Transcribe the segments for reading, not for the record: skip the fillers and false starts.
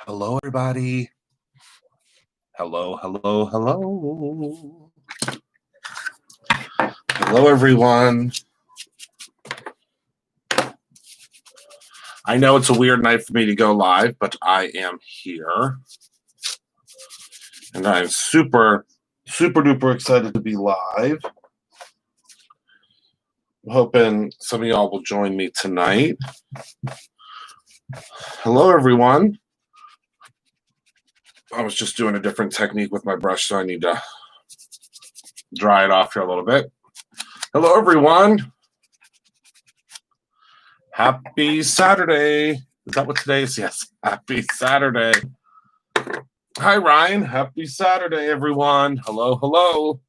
Hello, everybody. Hello, hello, hello. Hello, everyone. I know it's a weird night for me to go live, but I am here. And I'm super, super duper excited to be live. I'm hoping some of y'all will join me tonight. Hello, everyone. I was just doing a different technique with my brush, so I need to dry it off here a little bit. Hello, everyone. Happy Saturday. Is that what today is? Yes. Happy Saturday. Hi, Ryan. Happy Saturday, everyone. Hello, hello.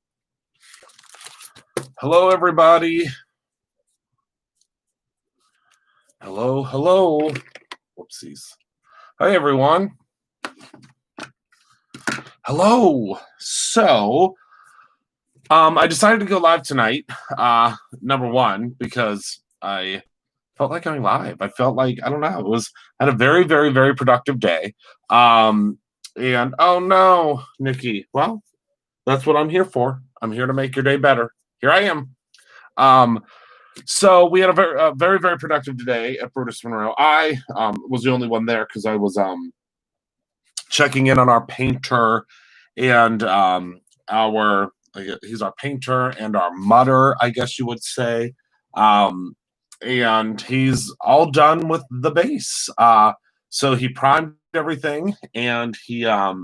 Hello, everybody. Hello, hello. Whoopsies. Hi, everyone. Hello. So, I decided to go live tonight. Number one, because I felt like going live. I felt like, I don't know, had a very, very, very productive day. And oh no, Nikki. Well, that's what I'm here for. I'm here to make your day better. Here I am. So we had a very, very productive day at Brutus Monroe. I was the only one there because I was checking in on our painter and he's our painter and our mutter, I guess you would say. And he's all done with the base. So he primed everything and he got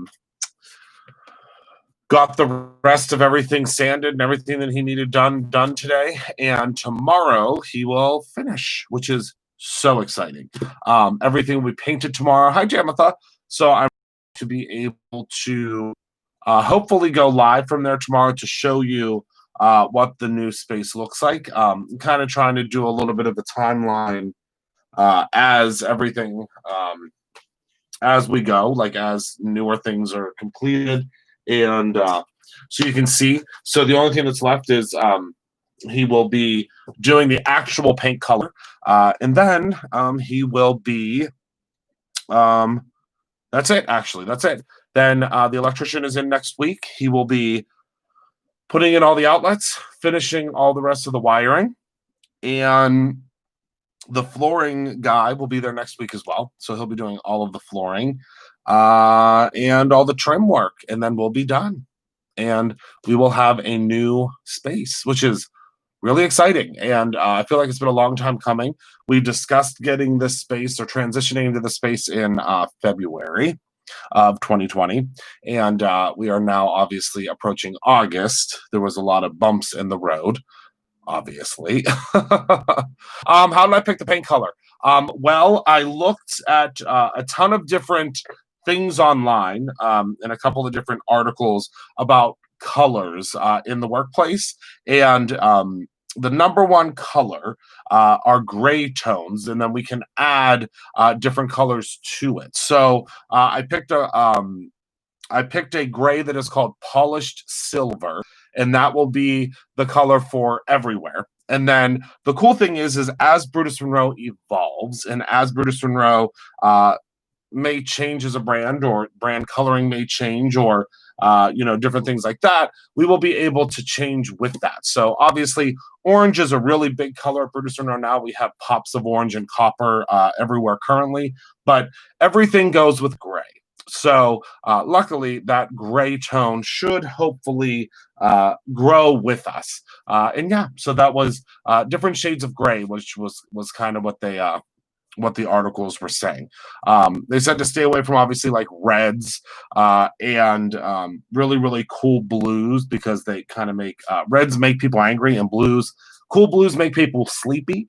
the rest of everything sanded and everything that he needed done today. And tomorrow he will finish, which is so exciting. Everything will be painted tomorrow. Hi, Jamatha. So I'm to be able to hopefully go live from there tomorrow to show you what the new space looks like. Kind of trying to do a little bit of a timeline as everything as we go, like as newer things are completed. And so you can see. So the only thing that's left is he will be doing the actual paint color. And then he will be, that's it, actually. That's it. Then the electrician is in next week. He will be putting in all the outlets, finishing all the rest of the wiring. And the flooring guy will be there next week as well. So he'll be doing all of the flooring and all the trim work. And then we'll be done. And we will have a new space, which is really exciting. And I feel like it's been a long time coming. We discussed getting this space or transitioning into the space in February of 2020. And we are now obviously approaching August. There was a lot of bumps in the road, obviously. How did I pick the paint color? Well, I looked at a ton of different things online and a couple of different articles about colors in the workplace. And the number one color are gray tones, and then we can add different colors to it. So I picked a gray that is called polished silver, and that will be the color for everywhere. And then the cool thing is as Brutus Monroe evolves and as Brutus Monroe may change as a brand, or brand coloring may change, or different things like that, we will be able to change with that. So obviously orange is a really big color at Brutus Monroe now. We have pops of orange and copper everywhere currently, but everything goes with gray. So luckily that gray tone should hopefully grow with us. And yeah, so that was different shades of gray, which was kind of what the articles were saying. They said to stay away from obviously like reds and really, really cool blues, because they kind of make reds make people angry, and cool blues make people sleepy.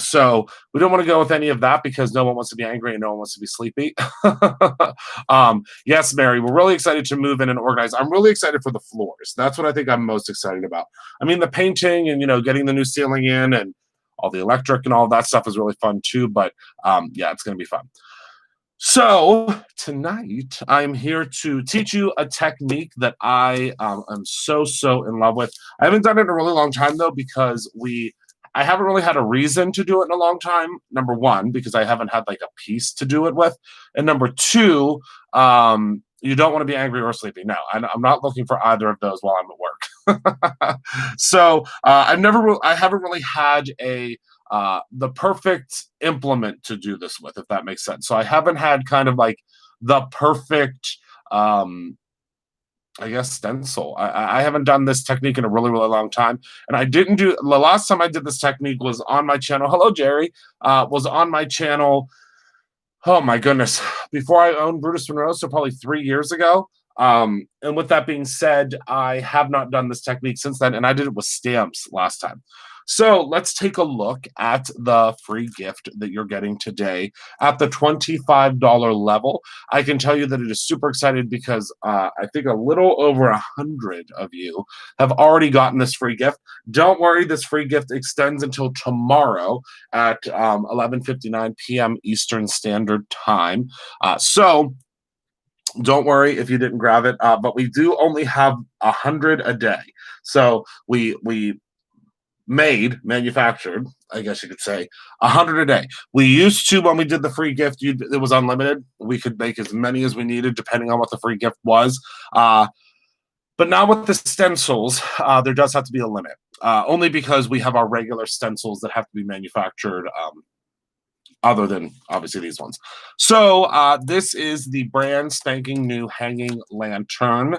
So we don't want to go with any of that, because no one wants to be angry and no one wants to be sleepy. Yes, Mary, we're really excited to move in and organize. I'm really excited for the floors. That's what I think I'm most excited about. I mean, the painting and, getting the new ceiling in and all the electric and all that stuff is really fun too. But yeah, it's going to be fun. So tonight I'm here to teach you a technique that I am so in love with. I haven't done it in a really long time though, because we I haven't really had a reason to do it in a long time. Number one, because I haven't had like a piece to do it with. And number two, you don't want to be angry or sleepy. No, I'm not looking for either of those while I'm at work. So I haven't really had the perfect implement to do this with, if that makes sense. So I haven't had kind of like the perfect, I guess, stencil. I haven't done this technique in a really, really long time. And I didn't do, the last time I did this technique was on my channel. Hello, Jerry. Was on my channel. Oh my goodness. Before I owned Brutus Monroe, so probably 3 years ago. And with that being said, I have not done this technique since then, and I did it with stamps last time. So let's take a look at the free gift that you're getting today at the $25 level. I can tell you that it is super excited because I think a little over 100 of you have already gotten this free gift. Don't worry, this free gift extends until tomorrow at 11:59 p.m. Eastern Standard Time. So don't worry if you didn't grab it, but we do only have 100 a day. So we manufactured, I guess you could say, 100 a day. We used to, when we did the free gift, it was unlimited. We could make as many as we needed, depending on what the free gift was. But now with the stencils, there does have to be a limit, only because we have our regular stencils that have to be manufactured other than obviously these ones. So this is the brand spanking new hanging lantern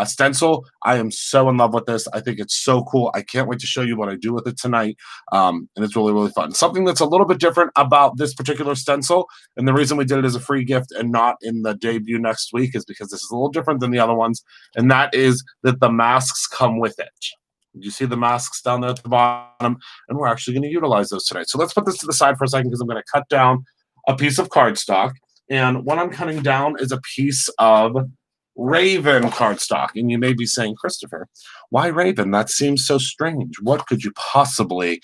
stencil. I am so in love with this. I think it's so cool. I can't wait to show you what I do with it tonight. And it's really, really fun. Something that's a little bit different about this particular stencil, and the reason we did it as a free gift and not in the debut next week, is because this is a little different than the other ones, and that is that the masks come with it. You see the masks down there at the bottom, and we're actually going to utilize those today. So let's put this to the side for a second because I'm going to cut down a piece of cardstock. And what I'm cutting down is a piece of Raven cardstock. And you may be saying, Christopher, why Raven? That seems so strange. What could you possibly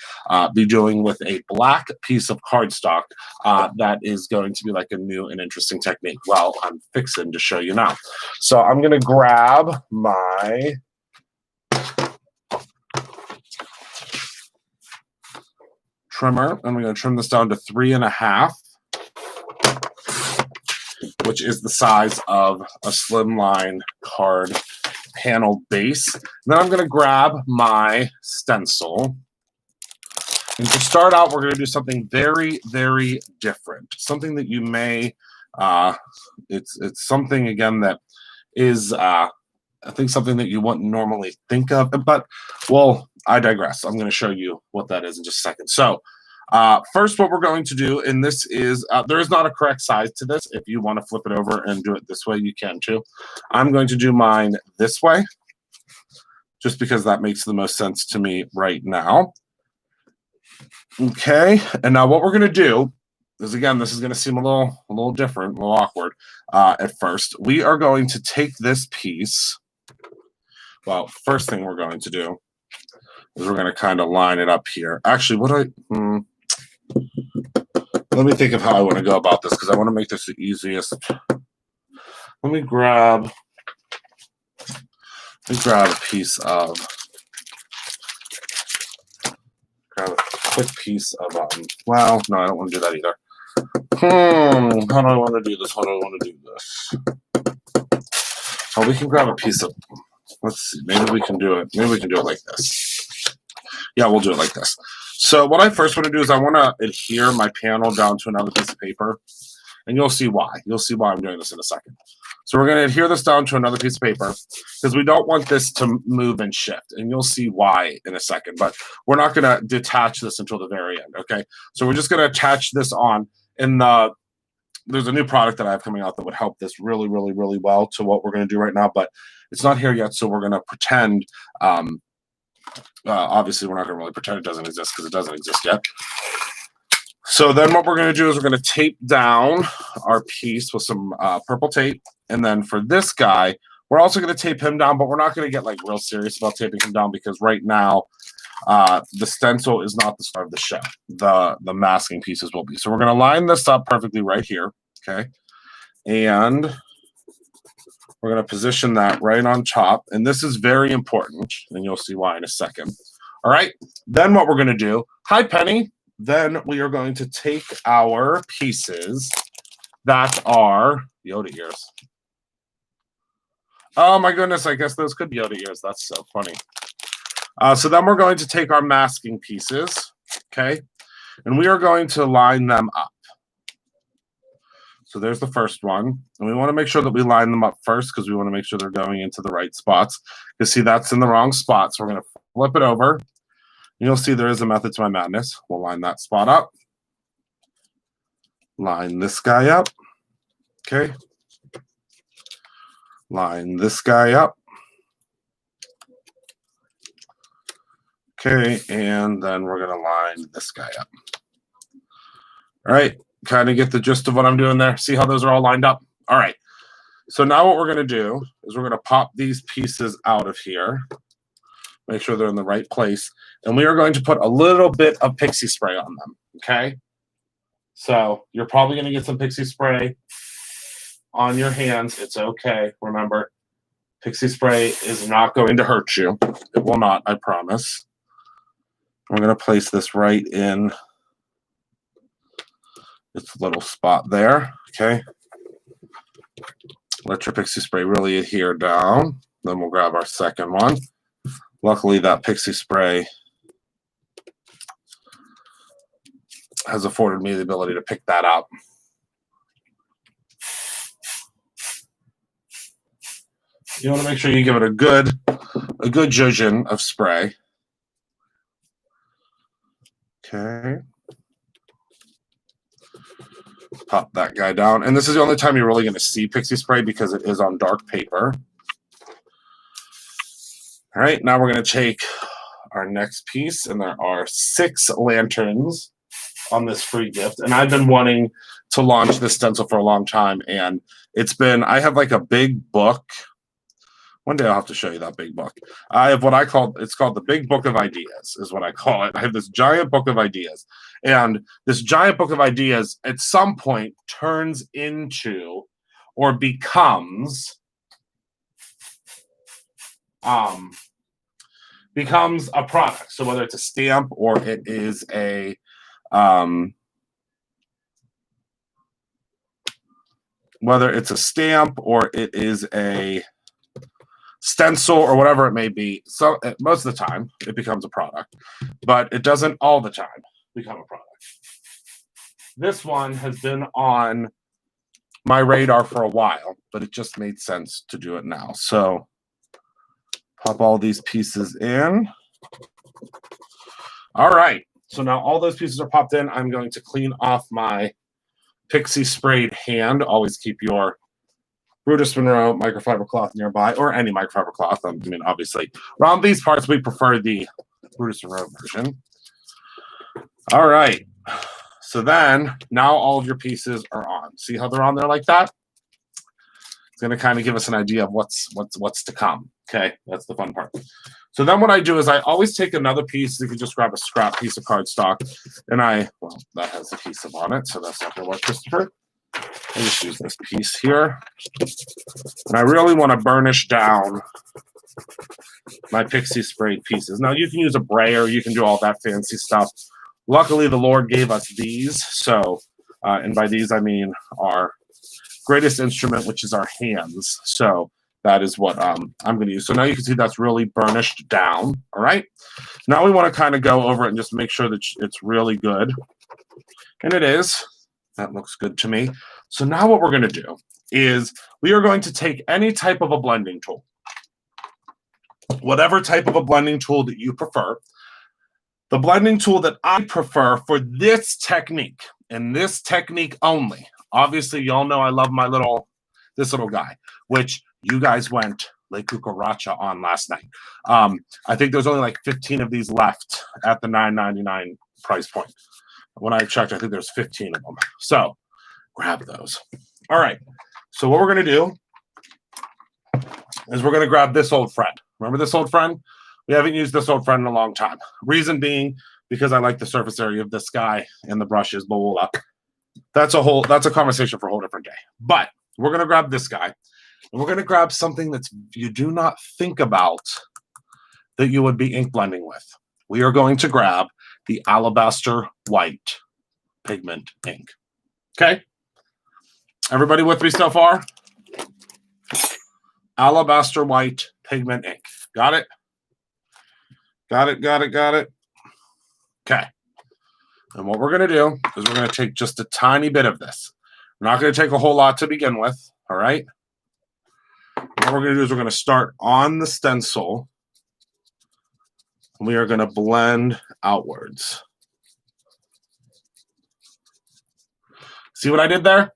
be doing with a black piece of cardstock that is going to be like a new and interesting technique? Well, I'm fixing to show you now. So I'm going to grab my trimmer, and we're going to trim this down to 3.5, which is the size of a slimline card panel base. And then I'm going to grab my stencil. And to start out, we're going to do something very, very different. Something that you may, it's something, again, that is, I think, something that you wouldn't normally think of. But, well, I digress. I'm going to show you what that is in just a second. So first, what we're going to do, and this is, there is not a correct size to this. If you want to flip it over and do it this way, you can too. I'm going to do mine this way, just because that makes the most sense to me right now. Okay, and now what we're going to do is, again, this is going to seem a little different, a little awkward at first. We are going to take this piece. Well, first thing we're going to do is we're going to kind of line it up here. Actually, let me think of how I want to go about this, because I want to make this the easiest. Let me grab a piece of, grab a quick piece of, well, no, I don't want to do that either. How do I want to do this? How do I want to do this? Oh, we can grab a piece of, let's see, maybe we can do it like this. Yeah, we'll do it like this. So what I first want to do is I want to adhere my panel down to another piece of paper, and you'll see why. You'll see why I'm doing this in a second. So we're going to adhere this down to another piece of paper because we don't want this to move and shift, and you'll see why in a second. But we're not going to detach this until the very end, okay? So we're just going to attach this on, and there's a new product that I have coming out that would help this really, really, really well to what we're going to do right now, but it's not here yet, so we're going to pretend obviously, we're not going to really pretend it doesn't exist because it doesn't exist yet. So then what we're going to do is we're going to tape down our piece with some purple tape. And then for this guy, we're also going to tape him down, but we're not going to get like real serious about taping him down because right now the stencil is not the star of the show. The masking pieces will be. So we're going to line this up perfectly right here, okay? And we're going to position that right on top. And this is very important, and you'll see why in a second. All right. Then what we're going to do, hi, Penny. Then we are going to take our pieces that are Yoda ears. Oh, my goodness. I guess those could be Yoda ears. That's so funny. So then we're going to take our masking pieces, okay, and we are going to line them up. So there's the first one, and we want to make sure that we line them up first because we want to make sure they're going into the right spots. You see that's in the wrong spot, so we're going to flip it over. You'll see there is a method to my madness. We'll line that spot up. Line this guy up, okay. Line this guy up. Okay, and then we're going to line this guy up. All right, kind of get the gist of what I'm doing there. See how those are all lined up? All right, so now what we're going to do is we're going to pop these pieces out of here. Make sure they're in the right place. And we are going to put a little bit of pixie spray on them, okay? So you're probably going to get some pixie spray on your hands. It's okay. Remember, pixie spray is not going to hurt you. It will not, I promise. I'm going to place this right in its little spot there, okay? Let your pixie spray really adhere down. Then we'll grab our second one. Luckily, that pixie spray has afforded me the ability to pick that up. You want to make sure you give it a good zhuzhin of spray. Okay. Pop that guy down. And this is the only time you're really going to see pixie spray because it is on dark paper. All right, now we're going to take our next piece, and there are 6 lanterns on this free gift. And I've been wanting to launch this stencil for a long time, and I have like a big book. One day I'll have to show you that big book. I have it's called the Big Book of Ideas, is what I call it. I have this giant book of ideas. And this giant book of ideas at some point turns into or becomes a product. So whether it's a stamp or it is a stencil or whatever it may be. So most of the time it becomes a product, but it doesn't all the time become a product. This one has been on my radar for a while, but it just made sense to do it now. So pop all these pieces in. All right. So now all those pieces are popped in. I'm going to clean off my pixie sprayed hand. Always keep your Brutus Monroe microfiber cloth nearby, or any microfiber cloth. I mean, obviously, around these parts, we prefer the Brutus Monroe version. All right. So then, now all of your pieces are on. See how they're on there like that? It's going to kind of give us an idea of what's to come. Okay, that's the fun part. So then what I do is I always take another piece. You can just grab a scrap piece of cardstock, and that has adhesive on it, so that's not going to work, Christopher. I just use this piece here. And I really want to burnish down my pixie sprayed pieces. Now, you can use a brayer. You can do all that fancy stuff. Luckily, the Lord gave us these. So, and by these, I mean our greatest instrument, which is our hands. So that is what I'm going to use. So now you can see that's really burnished down. All right. Now we want to kind of go over it and just make sure that it's really good. And it is. That looks good to me. So now what we're going to do is we are going to take any type of a blending tool, whatever type of a blending tool that you prefer. The blending tool that I prefer for this technique and this technique only. Obviously, y'all know I love this little guy, which you guys went Le Cucaracha on last night. I think there's only like 15 of these left at the $9.99 price point. When I checked, I think there's 15 of them. So grab those. All right. So what we're going to do is we're going to grab this old friend. Remember this old friend? We haven't used this old friend in a long time. Reason being, because I like the surface area of this guy and the brushes, blah, blah, blah. That's a conversation for a whole different day. But we're going to grab this guy. And we're going to grab something that you do not think about that you would be ink blending with. we are going to grab the Alabaster White pigment ink. Okay? Everybody with me so far? Alabaster White pigment ink. Got it? Got it, got it, got it. Okay. And what we're going to do is we're going to take just a tiny bit of this. We're not going to take a whole lot to begin with, all right? What we're going to do is we're going to start on the stencil. We are going to blend outwards. See what I did there?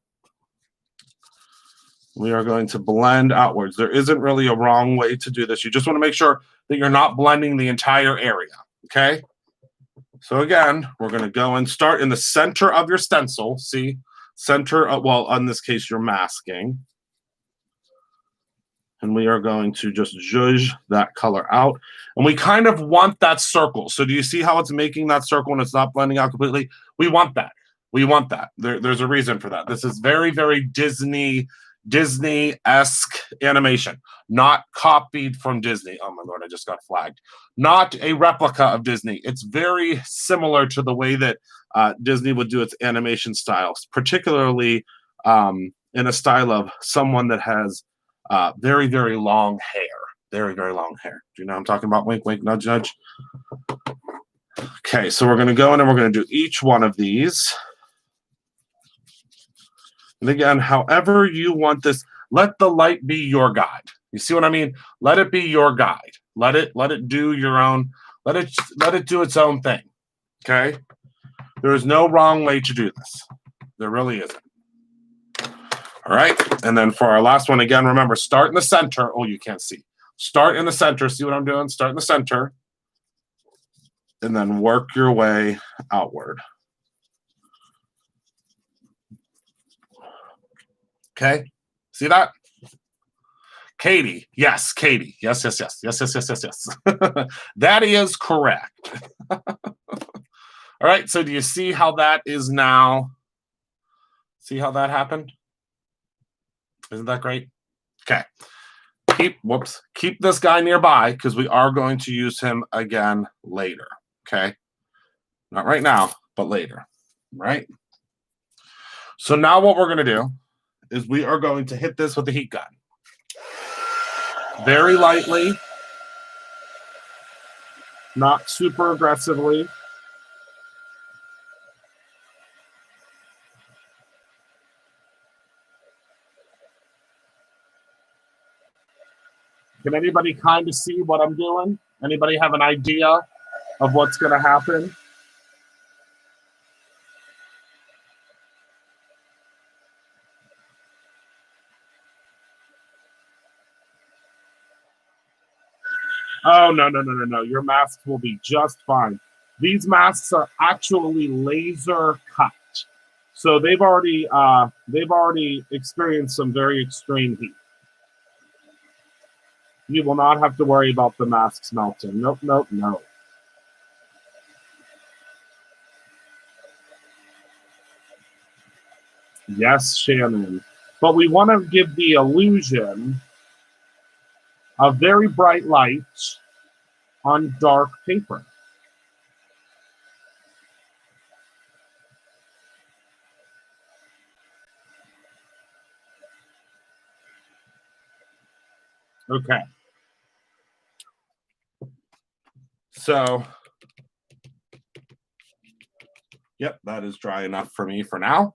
We are going to blend outwards. There isn't really a wrong way to do this. You just want to make sure that you're not blending the entire area, okay? So again, we're going to go and start in the center of your stencil. See? Center of, well, in this case, you're masking. And we are going to just zhuzh that color out. And we kind of want that circle. So do you see how it's making that circle and it's not blending out completely? We want that. We want that. There's a reason for that. This is very, very Disney-esque animation, not copied from Disney. Oh my Lord, I just got flagged. Not a replica of Disney. It's very similar to the way that Disney would do its animation styles, particularly in a style of someone that has very, very long hair. Very, very long hair. Do you know what I'm talking about? Wink, wink, nudge, nudge. Okay, so we're going to go in and we're going to do each one of these. And again, however you want this, let the light be your guide. You see what I mean? Let it be your guide. Let it do your own, let it do its own thing. Okay? There is no wrong way to do this. There really isn't. All right. And then for our last one, again, remember, start in the center. Oh, you can't see. Start in the center. See what I'm doing? Start in the center. And then work your way outward. Okay. See that? Katie. Yes, Katie. Yes, yes, yes. Yes, yes, yes, yes, yes. That is correct. All right. So do you see how that is now? See how that happened? Isn't that great? Okay. Keep this guy nearby because we are going to use him again later. Okay. Not right now, but later. Right? So now what we're going to do is we are going to hit this with the heat gun. Very lightly. Not super aggressively. Can anybody kind of see what I'm doing? Anybody have an idea of what's going to happen? Oh, no, no, no, no, no. Your masks will be just fine. These masks are actually laser cut. So they've already experienced some very extreme heat. You will not have to worry about the masks melting. Nope, nope, no. Yes, Shannon. But we want to give the illusion of very bright light on dark paper. Okay. So, yep, that is dry enough for me for now.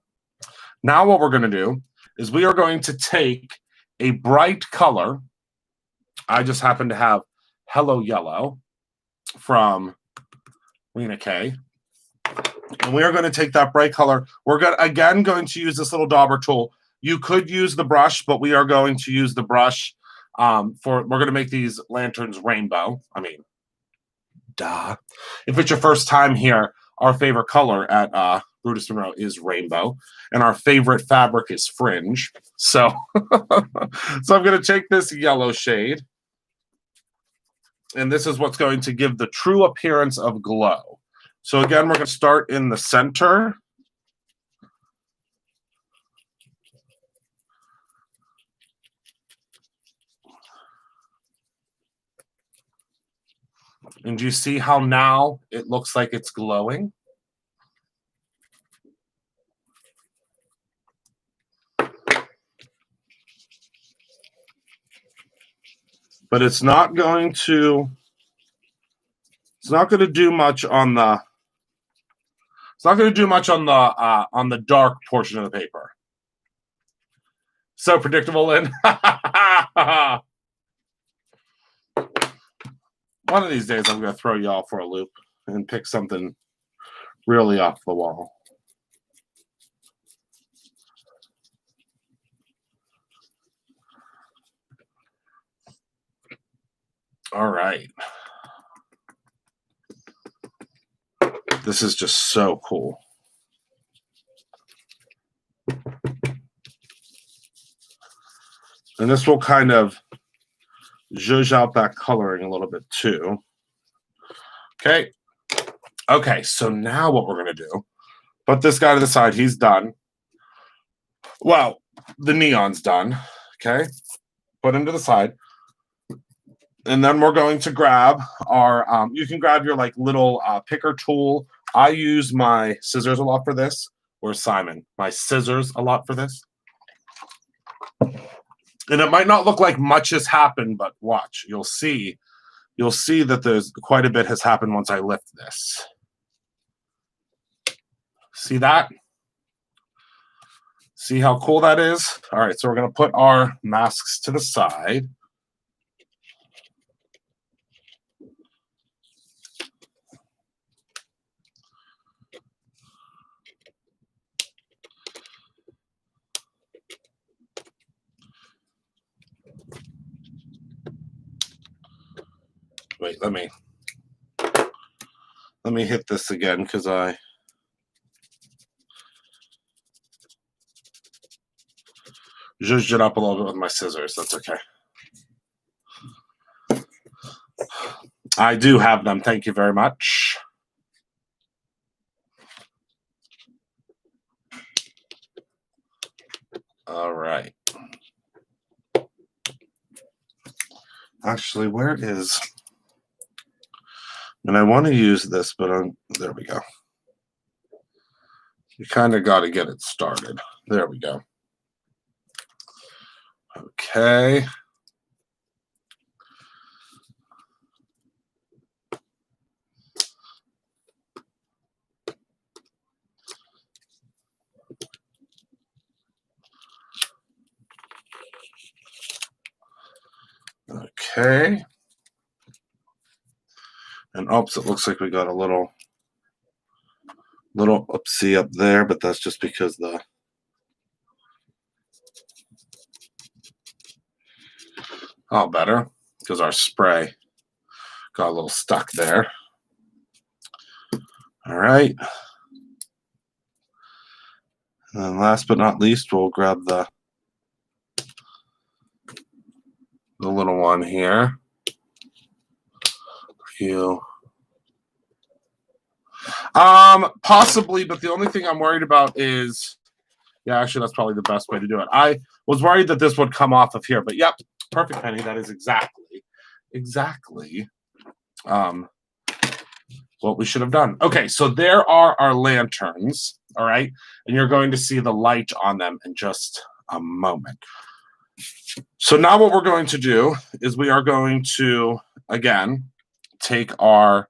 Now what we're going to do is we are going to take a bright color. I just happen to have Hello Yellow from Lena K. And we are going to take that bright color. We're going to use this little dauber tool. You could use the brush, but we are going to use the brush we're going to make these lanterns rainbow. I mean, duh. If it's your first time here, our favorite color at Brutus Monroe is rainbow, and our favorite fabric is fringe. So, so I'm going to take this yellow shade, and this is what's going to give the true appearance of glow. So again, we're going to start in the center. And do you see how now it looks like it's glowing? But it's not going to do much on the on the dark portion of the paper. So predictable, Lynn. One of these days I'm going to throw y'all for a loop and pick something really off the wall. All right. This is just so cool. And this will kind of zhuzh out that coloring a little bit too. Okay. Okay, so now what we're going to do, put this guy to the side. He's done. Well, the neon's done. Okay. Put him to the side. And then we're going to grab our, you can grab your like little picker tool. I use my scissors a lot for this, or Simon, my scissors a lot for this. And it might not look like much has happened, but watch, you'll see that there's quite a bit has happened once I lift this. See that? See how cool that is? All right, so we're going to put our masks to the side. Wait, let me hit this again because I zhuzhed it up a little bit with my scissors. That's okay. I do have them. Thank you very much. All right. Actually, where is... And I want to use this, but there we go. You kind of got to get it started. There we go. Okay. Okay. And oops, it looks like we got a little oopsie up there, but that's just because the all better because our spray got a little stuck there. All right. And then last but not least, we'll grab the little one here. You. Possibly, but the only thing I'm worried about is, yeah, actually, that's probably the best way to do it. I was worried that this would come off of here, but yep, perfect, Penny. That is exactly what we should have done. Okay, so there are our lanterns, all right? And you're going to see the light on them in just a moment. So now what we're going to do is we are going to, again, take our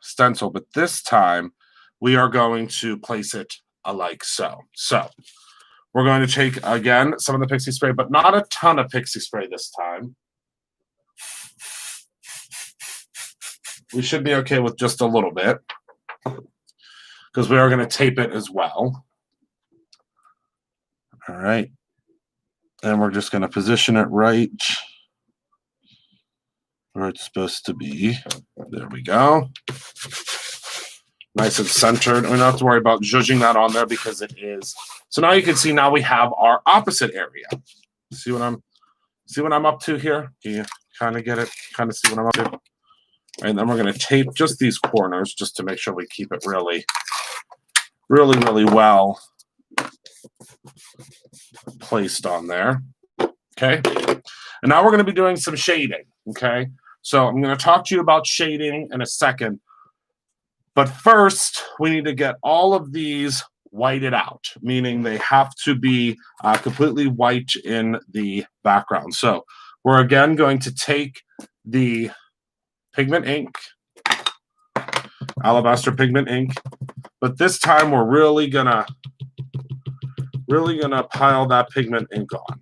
stencil, but this time we are going to place it like so. So we're going to take, again, some of the pixie spray, but not a ton of pixie spray this time. We should be okay with just a little bit because we are going to tape it as well. All right. And we're just going to position it right where it's supposed to be. There we go. Nice and centered. We don't have to worry about zhuzhing that on there because it is. So now you can see now we have our opposite area. See what I'm up to here? You kind of get it, kind of see what I'm up to. And then we're going to tape just these corners just to make sure we keep it really well placed on there. Okay. And now we're going to be doing some shading. Okay. So I'm going to talk to you about shading in a second. But first, we need to get all of these whited out, meaning they have to be completely white in the background. So we're again going to take the pigment ink, alabaster pigment ink, but this time we're really gonna pile that pigment ink on.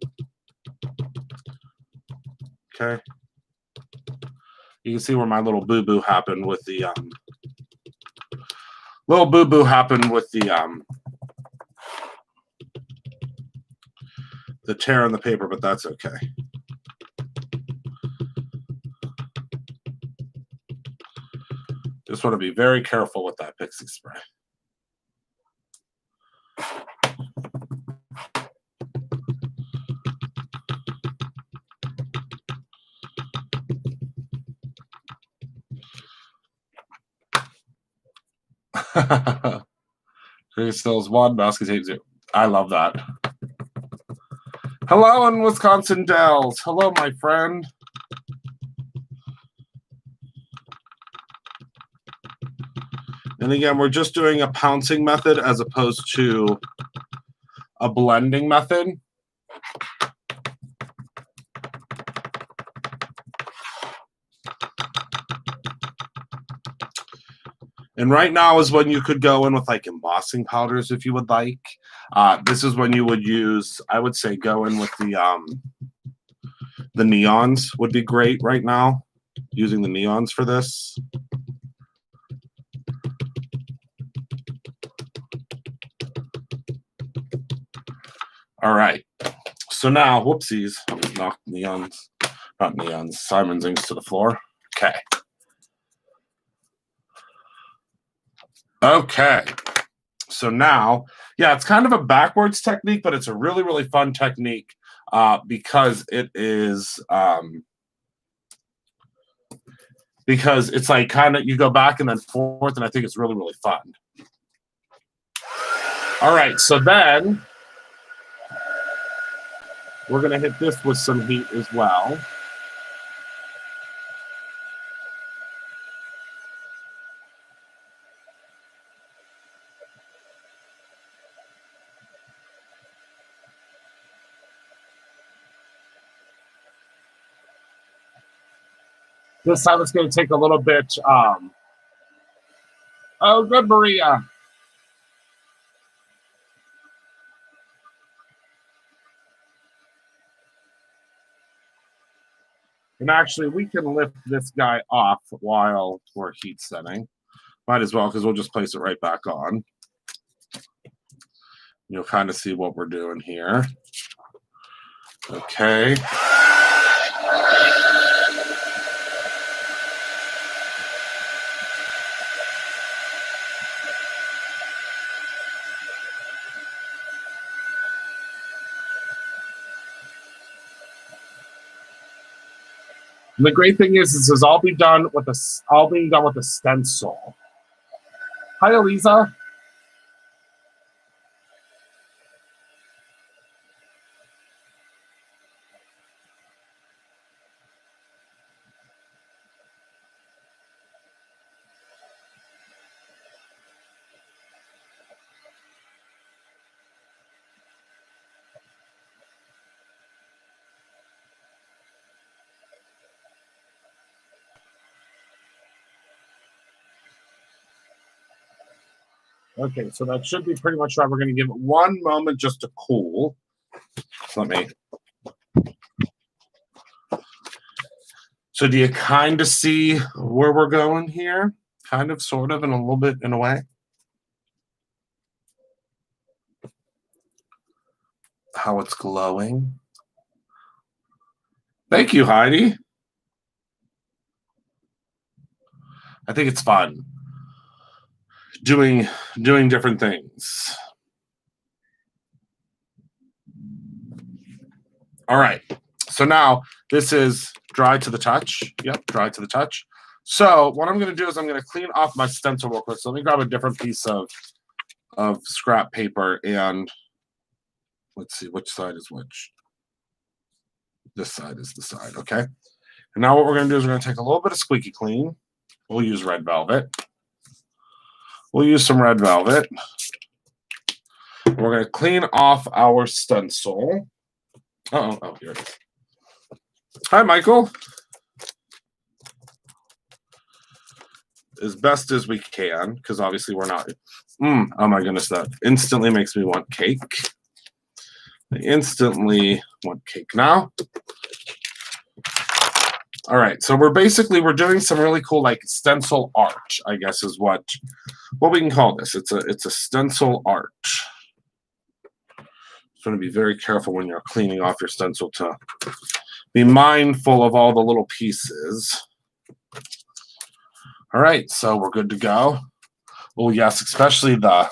Okay. You can see where my little boo-boo happened with the the tear in the paper, but that's okay. Just want to be very careful with that pixie spray. Crystals 1, basket tape 0. I love that. Hello in Wisconsin Dells. Hello, my friend. And again, we're just doing a pouncing method as opposed to a blending method. And right now is when you could go in with like embossing powders if you would like. This is when you would use, I would say go in with the neons would be great right now, using the neons for this. All right. So now, whoopsies, knocked not neons, Simon's inks to the floor. Okay. Okay. So now, yeah, it's kind of a backwards technique, but it's a really, really fun technique because it is, because it's like kind of, you go back and then forth, and I think it's really, really fun. All right. So then we're going to hit this with some heat as well. This time it's going to take a little bit. Oh, good, Maria. And actually, we can lift this guy off while we're heat setting. Might as well, because we'll just place it right back on. You'll kind of see what we're doing here. Okay. And the great thing is, this is all being done with a stencil. Hi, Eliza. Okay, so that should be pretty much right. We're going to give it one moment just to cool. Let me. So do you kind of see where we're going here? Kind of, sort of, and a little bit in a way. How it's glowing. Thank you, Heidi. I think it's fun doing different things. All right. So now this is dry to the touch. Yep, dry to the touch. So what I'm going to do is I'm going to clean off my stencil real quick. So let me grab a different piece of scrap paper and let's see which side is which. This side is the side, okay? And now what we're going to do is we're going to take a little bit of squeaky clean. We'll use red velvet. We'll use some red velvet. We're going to clean off our stencil. Oh, here it is. Hi, Michael. As best as we can, because obviously we're not. Oh my goodness, that instantly makes me want cake. I instantly want cake now. All right, so we're doing some really cool like stencil art, I guess is what we can call this. It's a stencil art. Just want to be very careful when you're cleaning off your stencil to be mindful of all the little pieces. All right, so we're good to go. Oh yes, especially the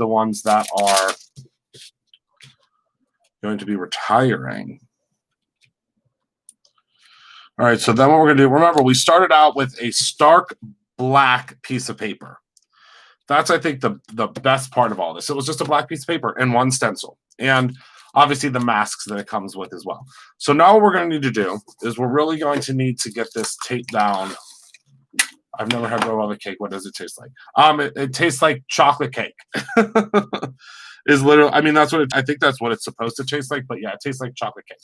ones that are going to be retiring. All right, so then what we're going to do, remember, we started out with a stark black piece of paper. That's, I think, the best part of all this. It was just a black piece of paper and one stencil. And obviously the masks that it comes with as well. So now what we're going to need to do is we're really going to need to get this taped down. I've never had red velvet cake. What does it taste like? It tastes like chocolate cake. Is literally, I mean, I think that's what it's supposed to taste like. But yeah, it tastes like chocolate cake.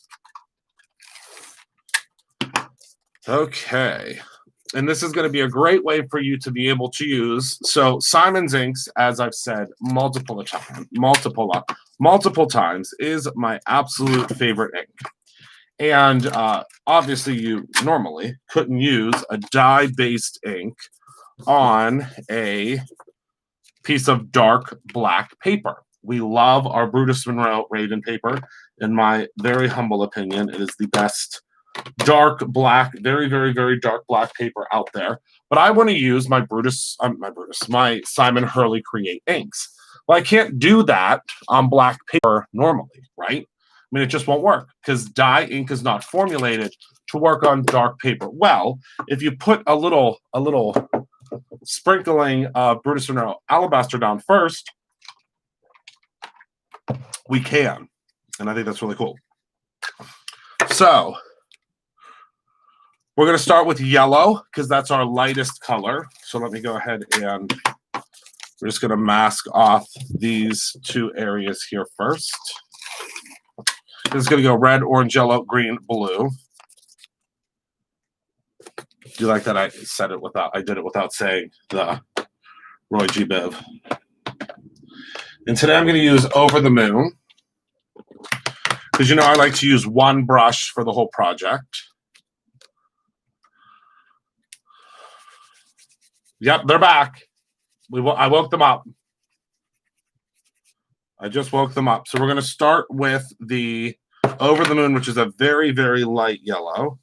Okay. And this is going to be a great way for you to be able to use. So Simon's Inks, as I've said multiple times, is my absolute favorite ink. And obviously you normally couldn't use a dye-based ink on a piece of dark black paper. We love our Brutus Monroe Raven paper. In my very humble opinion, it is the best dark black, very, very, very dark black paper out there. But I want to use my Simon Hurley Create inks. Well, I can't do that on black paper normally, right? I mean, it just won't work because dye ink is not formulated to work on dark paper. Well, if you put a little sprinkling of Brutus Monroe Alabaster down first, we can. And I think that's really cool. So we're going to start with yellow because that's our lightest color. So let me go ahead and we're just going to mask off these two areas here first. This is going to go red, orange, yellow, green, blue. Do you like that I did it without saying the Roy G. Biv? And today I'm going to use Over the Moon because, you know, I like to use one brush for the whole project. Yep, they're back. I woke them up. I just woke them up. So we're going to start with the Over the Moon, which is a very, very light yellow.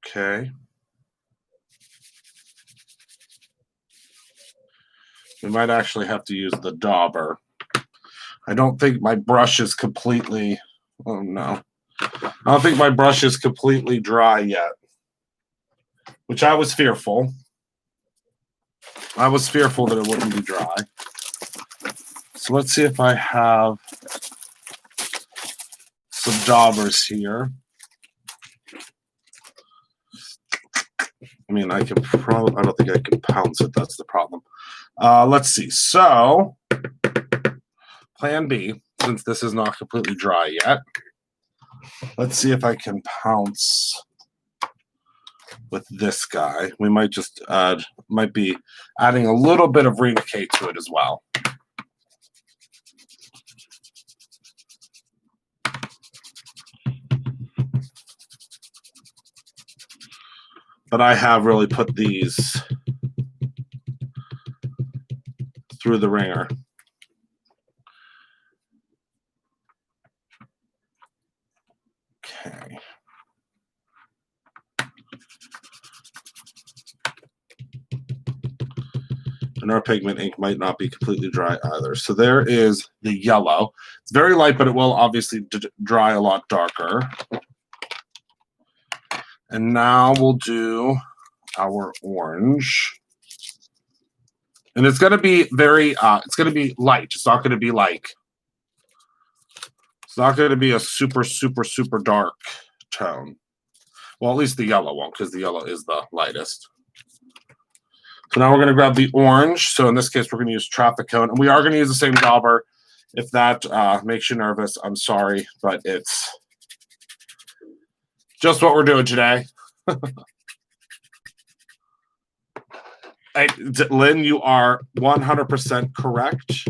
Okay. We might actually have to use the dauber. I don't think my brush is completely, oh no. I don't think my brush is completely dry yet, which I was fearful. I was fearful that it wouldn't be dry. So let's see if I have some daubers here. I mean, I don't think I can pounce it. That's the problem. Let's see. So, plan B, since this is not completely dry yet, let's see if I can pounce with this guy. We might just might be adding a little bit of Rena K to it as well. But I have really put these through the ringer. Okay. And our pigment ink might not be completely dry either. So there is the yellow. It's very light, but it will obviously dry a lot darker. And now we'll do our orange. And it's going to be very, it's going to be light. It's not going to be like, it's not going to be a super, super, super dark tone. Well, at least the yellow won't, because the yellow is the lightest. So now we're going to grab the orange. So in this case, we're going to use traffic cone. And we are going to use the same dauber. If that makes you nervous, I'm sorry, but it's just what we're doing today. Lynn, you are 100% correct.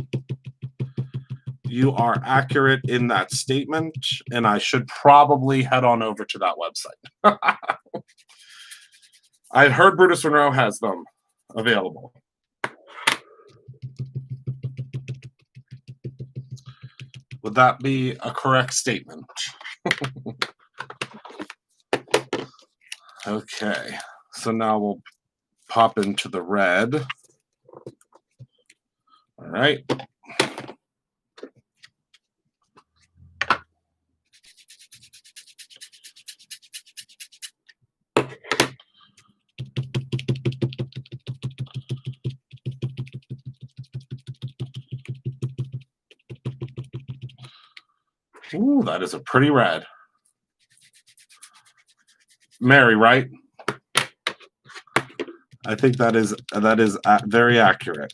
You are accurate in that statement, and I should probably head on over to that website. I've heard Brutus Monroe has them available. Would that be a correct statement? Okay, so now we'll pop into the red. All right. Ooh, that is a pretty red. Mary, right? I think that is very accurate.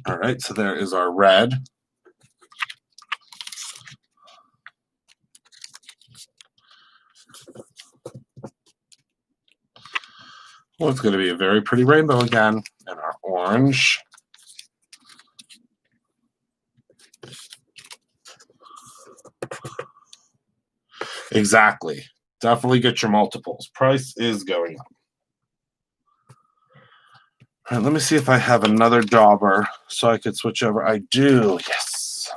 All right, so there is our red. Well, it's going to be a very pretty rainbow again. And our orange. Exactly. Definitely get your multiples. Price is going up. All right, let me see if I have another dauber so I could switch over. I do, yes.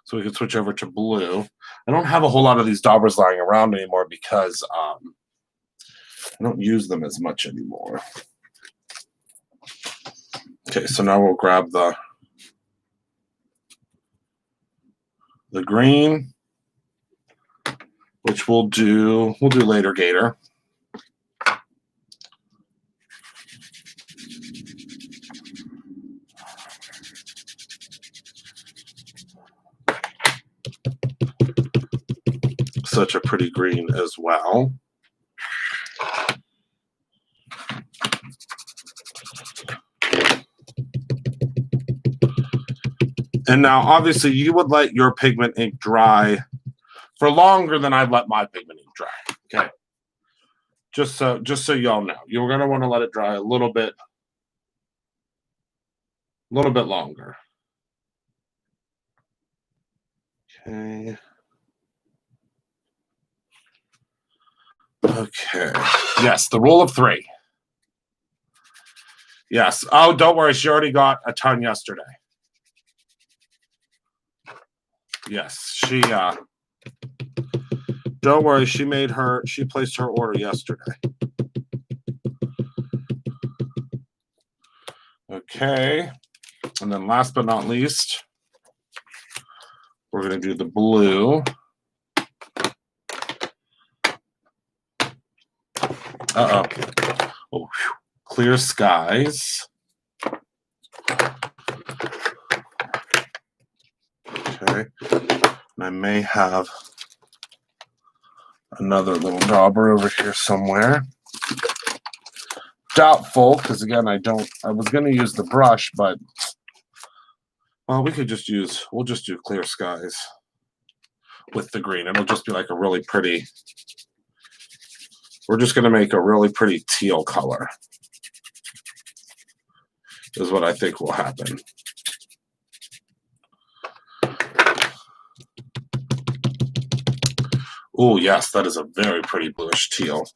So we could switch over to blue. I don't have a whole lot of these daubers lying around anymore because I don't use them as much anymore. Okay, so now we'll grab the green, which we'll do later gator. Such a pretty green as well. And now, obviously, you would let your pigment ink dry for longer than I've let my pigment ink dry. Okay, just so y'all know, you're gonna want to let it dry a little bit longer. Okay. Okay. Yes, the rule of three. Yes. Oh, don't worry. She already got a ton yesterday. Yes, she don't worry, she placed her order yesterday. Okay. And then last but not least, we're going to do the blue. Uh-oh. Oh, clear skies. Okay. And I may have another little dauber over here somewhere. Doubtful, because again, I was going to use the brush, but well, we'll just do clear skies with the green. It'll just be like a really pretty, we're just going to make a really pretty teal color is what I think will happen. Oh, yes, that is a very pretty bluish teal.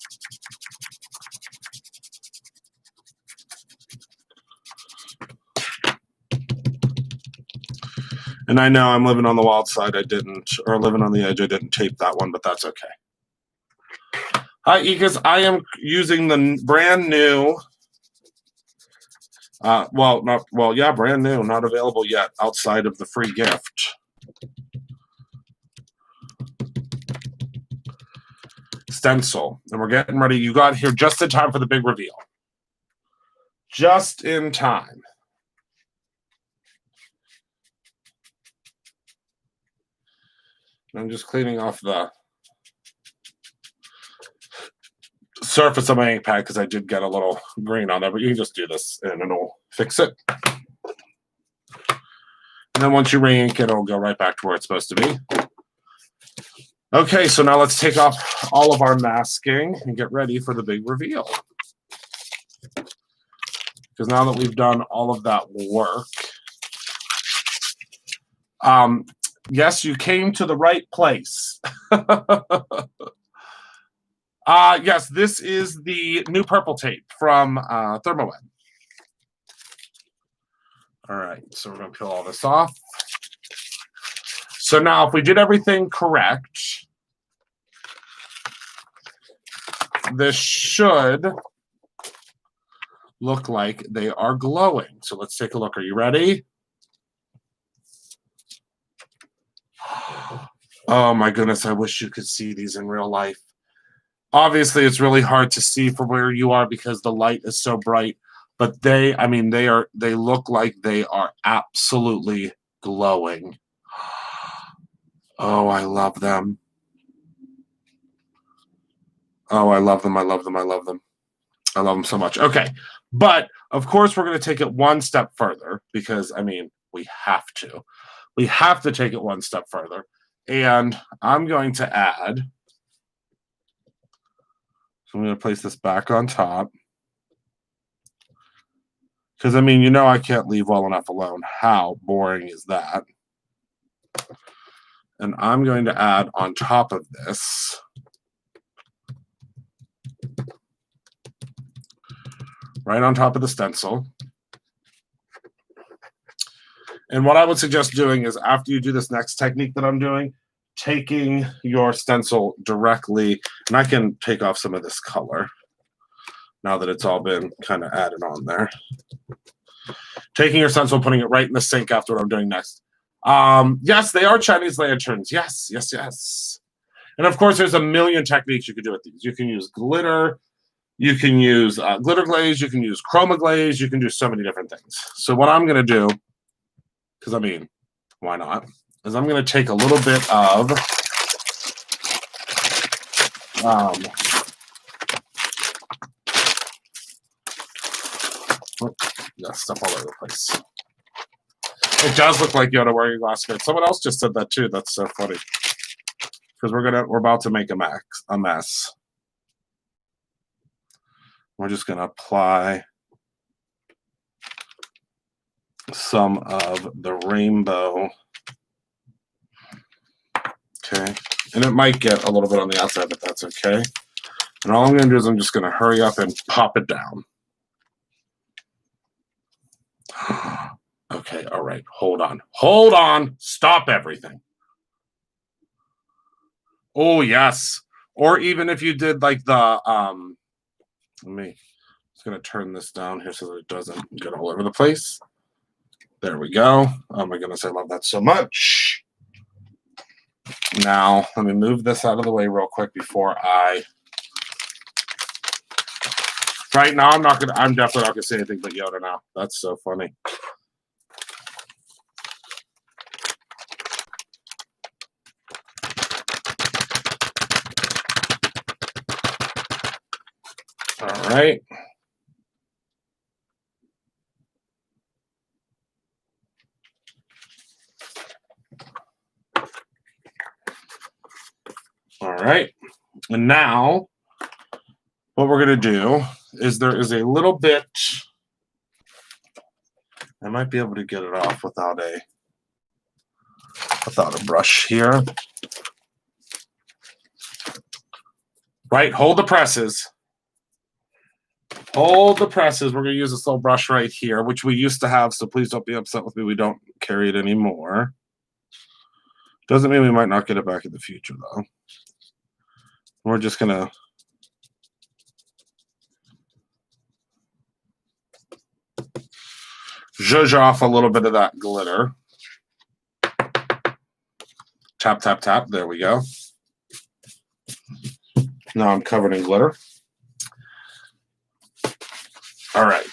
And I know I'm living on the wild side. Living on the edge. I didn't tape that one, but that's okay. Hi, Ekas. I am using the brand new, brand new, not available yet outside of the free gift. stencil. And we're getting ready. You got here just in time for the big reveal. Just in time. I'm just cleaning off the surface of my ink pad because I did get a little green on there, but you can just do this and it'll fix it. And then once you re-ink it, it'll go right back to where it's supposed to be. Okay, so now let's take off all of our masking and get ready for the big reveal. Because now that we've done all of that work, yes, you came to the right place. Yes, this is the new purple tape from Thermoweb. All right, so we're going to peel all this off. So now if we did everything correct, this should look like they are glowing. So let's take a look. Are you ready? Oh my goodness, I wish you could see these in real life. Obviously, it's really hard to see from where you are because the light is so bright. But they look like they are absolutely glowing. Oh, I love them. Oh, I love them. I love them. I love them. I love them so much. Okay. But of course, we're going to take it one step further because, I mean, we have to. We have to take it one step further. And I'm going to add. So I'm going to place this back on top. Because, I mean, you know I can't leave well enough alone. How boring is that? And I'm going to add on top of this right on top of the stencil. And what I would suggest doing is after you do this next technique that I'm doing, taking your stencil directly, and I can take off some of this color now that it's all been kind of added on there. Taking your stencil, putting it right in the sink after what I'm doing next. Yes, they are Chinese lanterns. Yes, yes, yes. And of course, there's a million techniques you could do with these. You can use glitter. You can use glitter glaze. You can use chroma glaze. You can do so many different things. So what I'm going to do, because I mean, why not, is I'm going to take a little bit of got stuff all over the place. It does look like Yoda wearing a glass fit. Someone else just said that too. That's so funny. Because we're about to make a mess. We're just gonna apply some of the rainbow. Okay. And it might get a little bit on the outside, but that's okay. And all I'm gonna do is I'm just gonna hurry up and pop it down. Okay, all right, hold on. Hold on, stop everything. Oh, yes. Or even if you did like the, just gonna turn this down here so that it doesn't get all over the place. There we go. Oh my goodness, I love that so much. Now, let me move this out of the way real quick before I, right now, I'm definitely not gonna say anything but Yoda now. That's so funny. All right. All right. And now what we're going to do is there is a little bit, I might be able to get it off without a brush here. Right, hold the presses. Hold the presses. We're going to use this little brush right here, which we used to have, so please don't be upset with me. We don't carry it anymore. Doesn't mean we might not get it back in the future, though. We're just going to zhuzh off a little bit of that glitter. Tap, tap, tap. There we go. Now I'm covered in glitter. All right.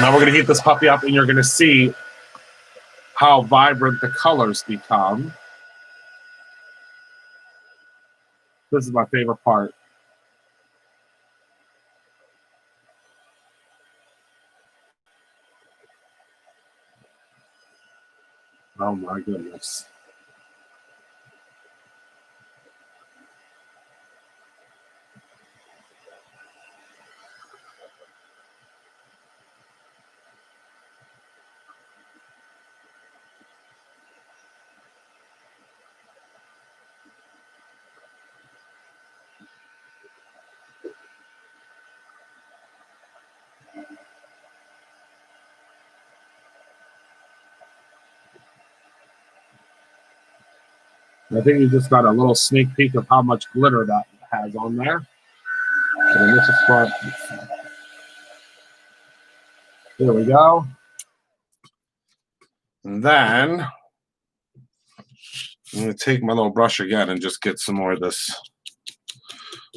Now we're going to heat this puppy up, and you're going to see how vibrant the colors become. This is my favorite part. Oh my goodness. I think you just got a little sneak peek of how much glitter that has on there. So this is what, there we go. And then I'm going to take my little brush again and just get some more of this,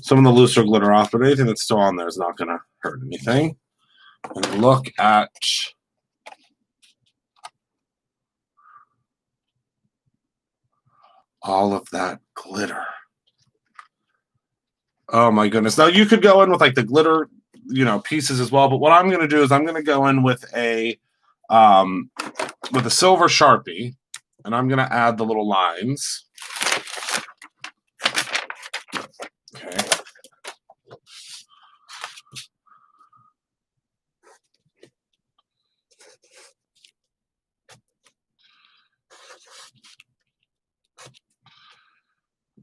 some of the looser glitter off, but anything that's still on there is not going to hurt anything. And look at all of that glitter. Oh my goodness. Now you could go in with like the glitter, pieces as well, but what I'm going to do is I'm going to go in with a silver Sharpie, and I'm going to add the little lines. Okay.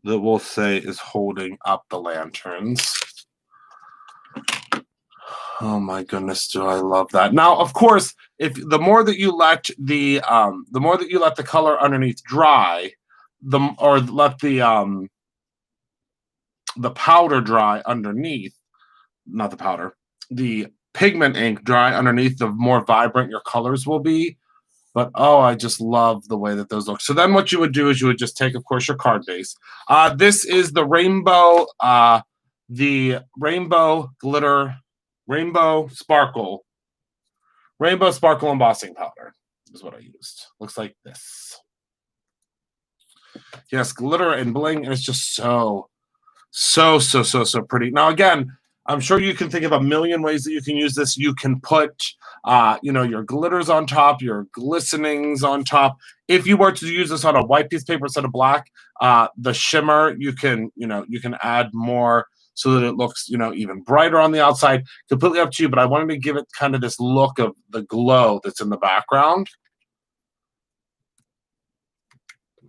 That we'll say is holding up the lanterns. Oh my goodness, do I love that. Now, of course, if the more that you let the color underneath dry, let the powder dry underneath, not the powder, the pigment ink dry underneath, the more vibrant your colors will be. But oh, I just love the way that those look. So then what you would do is you would just take, of course, your card base. This is the rainbow glitter, rainbow sparkle embossing powder is what I used. Looks like this. Yes, glitter and bling, and it's just so pretty. Now, again, I'm sure you can think of a million ways that you can use this. You can put, your glitters on top, your glistenings on top. If you were to use this on a white piece of paper instead of black, the shimmer, you can add more so that it looks, even brighter on the outside. Completely up to you, but I wanted to give it kind of this look of the glow that's in the background.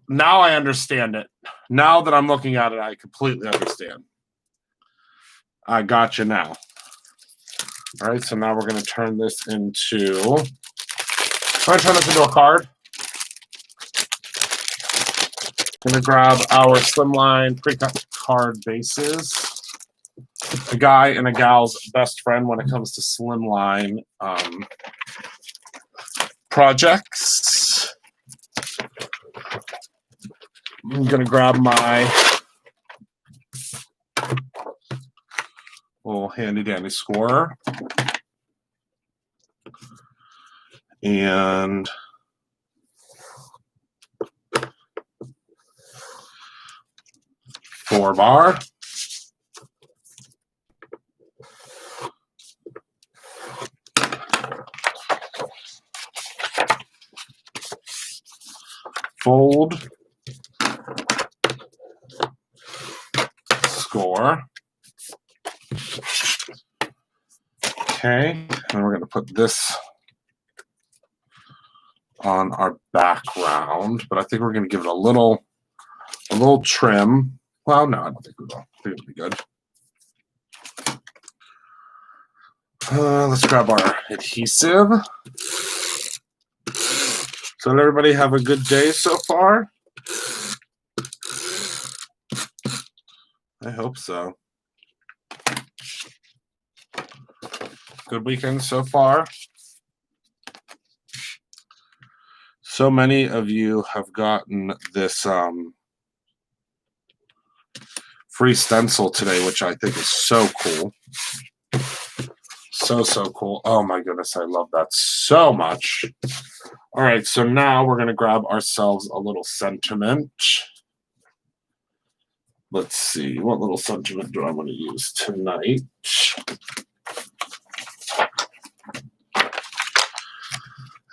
Now I understand it. Now that I'm looking at it, I completely understand. I got you now. All right, so now we're going to turn this into. I'm going to turn this into a card. I'm going to grab our slimline pre-cut card bases. A guy and a gal's best friend when it comes to slimline projects. I'm going to grab my little handy dandy scorer and four bar. Fold. Score. Okay, and we're going to put this on our background, but I think we're going to give it a little trim. Well, no, I don't think we will. I think it'll be good. Let's grab our adhesive. So did everybody have a good day so far? I hope so. Good weekend so far. So many of you have gotten this free stencil today, which I think is so cool. So cool. Oh my goodness, I love that so much. All right, so now we're going to grab ourselves a little sentiment. Let's see, what little sentiment do I want to use tonight?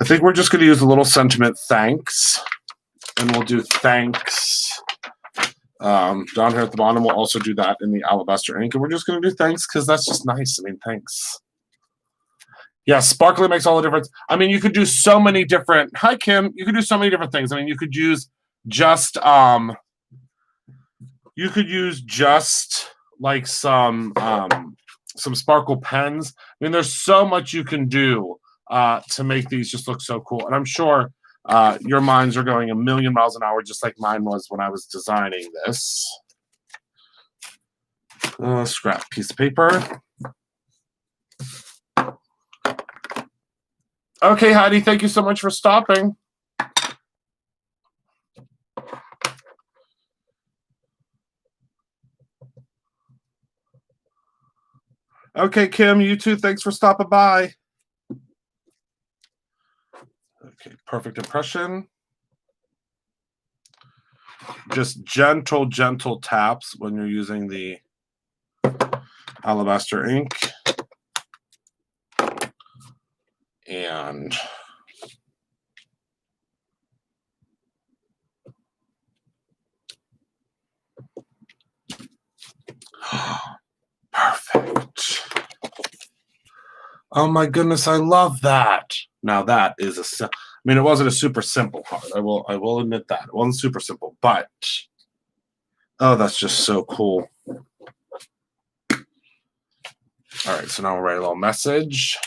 I think we're just going to use a little sentiment thanks, and we'll do thanks. Down here at the bottom, we'll also do that in the alabaster ink, and we're just going to do thanks because that's just nice. I mean, thanks. Yeah, sparkly makes all the difference. I mean, you could do so many different. Hi, Kim. You could do so many different things. I mean, you could use just like some sparkle pens. I mean, there's so much you can do to make these just look so cool. And I'm sure your minds are going a million miles an hour, just like mine was when I was designing this. Scrap piece of paper. Okay, Heidi, thank you so much for stopping. Okay, Kim, you too. Thanks for stopping by. Okay, perfect impression. Just gentle taps when you're using the alabaster ink. And perfect. Oh my goodness, I love that. Now that is I mean, it wasn't a super simple card. I will admit that. It wasn't super simple, but oh, that's just so cool. All right, so now we'll write a little message.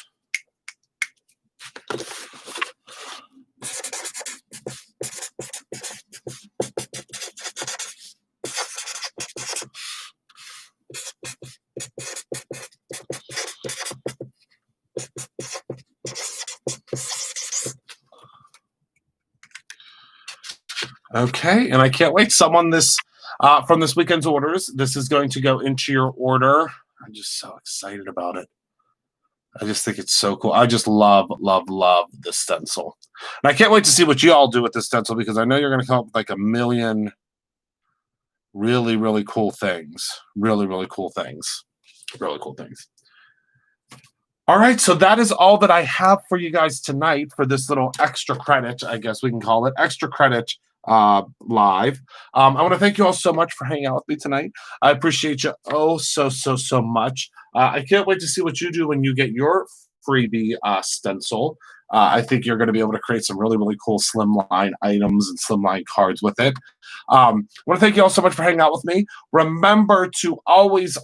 Okay, and I can't wait. Someone from this weekend's orders, this is going to go into your order. I'm just so excited about it. I just think it's so cool. I just love this stencil. And I can't wait to see what you all do with this stencil because I know you're going to come up with like a million really cool things. Really cool things. Really cool things. All right, so that is all that I have for you guys tonight for this little extra credit, I guess we can call it, extra credit live. I want to thank you all so much for hanging out with me tonight. I appreciate you so much. I can't wait to see what you do when you get your freebie stencil. I think you're going to be able to create some really cool slimline items and slimline cards with it. I want to thank you all so much for hanging out with me. Remember to always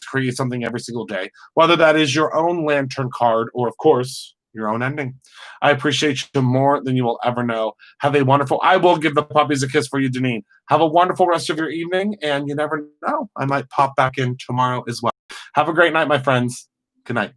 create something every single day, whether that is your own lantern card or, of course, your own ending. I appreciate you more than you will ever know. Have a wonderful, I will give the puppies a kiss for you, Deneen. Have a wonderful rest of your evening, and you never know, I might pop back in tomorrow as well. Have a great night, my friends. Good night.